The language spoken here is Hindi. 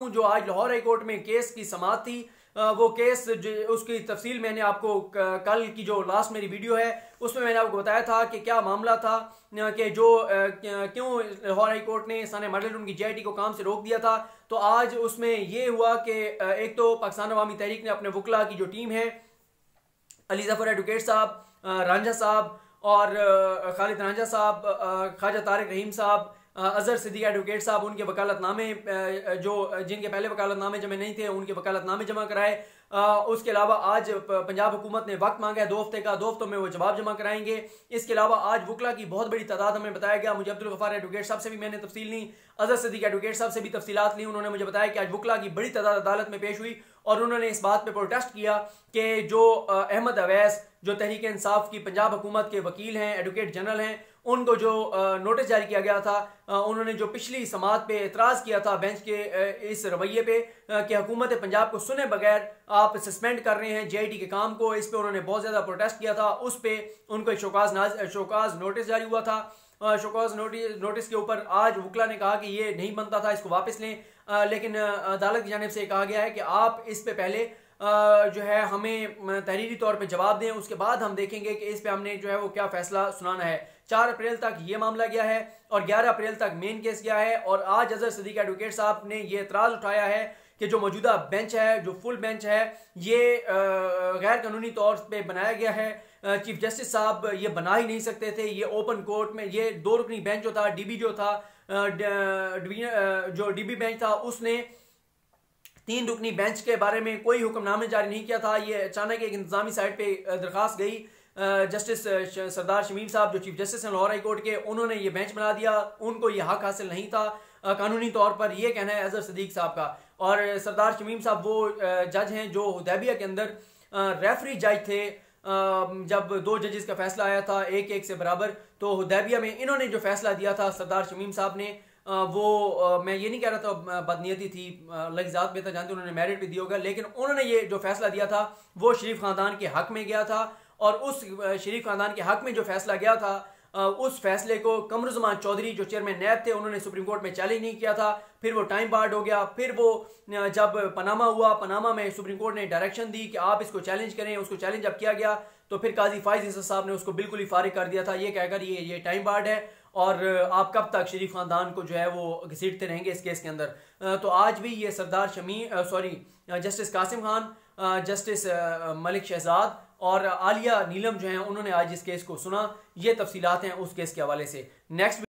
जो आज लाहौर हाई कोर्ट में केस की समाअत थी, वो केस उसकी तफसील मैंने आपको कल की जो लास्ट मेरी वीडियो है उसमें मैंने आपको बताया था कि क्या मामला था, कि जो क्यों लाहौर हाई कोर्ट ने साने मॉडल टाउन की जेआईटी को काम से रोक दिया था। तो आज उसमें ये हुआ कि एक तो पाकिस्तान अवामी तहरीक ने अपने वकला की जो टीम है, अली जफर एडवोकेट साहब, रांझा साहब और खालिद रांझा साहब, ख्वाजा तारिक रहीम साहब, अजहर सिद्दीक एडवोकेट साहब, उनके वकालतनामे जो जिनके पहले वकालतनामे जमा नहीं थे उनके वकालतनामे जमा कराए। उसके अलावा आज पंजाब हुकूमत ने वक्त मांगा है 2 हफ्ते का, 2 हफ्तों में वो जवाब जमा कराएंगे। इसके अलावा आज वकला की बहुत बड़ी तादाद हमें बताया गया। मुझे अब्दुल गफ्फार एडवोकेट साहब से भी मैंने तफसील ली, अजहर सिद्दीक एडवोकेट साहब से भी तफसीलात ली। उन्होंने मुझे बताया कि आज वकला की बड़ी तादाद अदालत में पेश हुई और उन्होंने इस बात पर प्रोटेस्ट किया कि जो अहमद अवैस जो तहरीक इंसाफ की पंजाब हुकूमत के वकील हैं, एडवोकेट जनरल हैं, उनको जो नोटिस जारी किया गया था, उन्होंने जो पिछली समाअत पे एतराज़ किया था बेंच के इस रवैये पे कि हुकूमत पंजाब को सुने बगैर आप सस्पेंड कर रहे हैं जेआईटी के काम को, इस पे उन्होंने बहुत ज़्यादा प्रोटेस्ट किया था। उस पे उनको एक शोकाज नोटिस जारी हुआ था। शोकाज नोटिस के ऊपर आज वकला ने कहा कि ये नहीं बनता था, इसको वापस लें, लेकिन अदालत की जानिब से कहा गया है कि आप इस पे पहले जो है हमें तहरीरी तौर पे जवाब दें, उसके बाद हम देखेंगे कि इस पे हमने जो है वो क्या फैसला सुनाना है। 4 अप्रैल तक ये मामला गया है और 11 अप्रैल तक मेन केस गया है। और आज अजहर सिद्दीक एडवोकेट साहब ने ये एतराज़ उठाया है कि जो मौजूदा बेंच है, जो फुल बेंच है, ये गैर कानूनी तौर पे बनाया गया है। चीफ जस्टिस साहब ये बना ही नहीं सकते थे, ये ओपन कोर्ट में ये 2 रुकनी बेंच जो था, डीबी जो था, जो डीबी बेंच था, उसने 3 रुकनी बेंच के बारे में कोई हुक्मनामे जारी नहीं किया था। ये अचानक एक इंतजामी साइट पे दरखास्त गई, जस्टिस सरदार शमीम साहब जो चीफ जस्टिस हैं लाहौर हाई कोर्ट के, उन्होंने ये बेंच बना दिया। उनको ये हक हासिल नहीं था कानूनी तौर पर, ये कहना है अजहर सिद्दीक साहब का। और सरदार शमीम साहब वो जज हैं जो हुदैबिया के अंदर रेफरी जज थे, जब 2 जजेस का फैसला आया था 1-1 से बराबर, तो हुदैबिया में इन्होंने जो फैसला दिया था सरदार शमीम साहब ने, वो मैं ये नहीं कह रहा था बदनीयती थी, लग्जात बेहतर जानते, उन्होंने मेरिट भी दिया होगा, लेकिन उन्होंने ये जो फैसला दिया था वो शरीफ खानदान के हक में गया था। और उस शरीफ खानदान के हक में जो फैसला गया था, उस फैसले को कमरुज़्ज़मान चौधरी जो चेयरमैन नैब थे उन्होंने सुप्रीम कोर्ट में चैलेंज नहीं किया था। फिर वो टाइम बार्ड हो गया। फिर वो जब पनामा हुआ, पनामा में सुप्रीम कोर्ट ने डायरेक्शन दी कि आप इसको चैलेंज करें, उसको चैलेंज जब किया गया तो फिर काजी फाइज इसा साहब ने उसको बिल्कुल ही फारिग कर दिया था, ये कहकर ये टाइम बार्ड है और आप कब तक शरीफ खानदान को जो है वो घसीटते रहेंगे इस केस के अंदर। तो आज भी ये सरदार जस्टिस कासिम खान, जस्टिस मलिक शहजाद और आलिया नीलम जो हैं उन्होंने आज इस केस को सुना। ये तफसीलात हैं उस केस के हवाले से। नेक्स्ट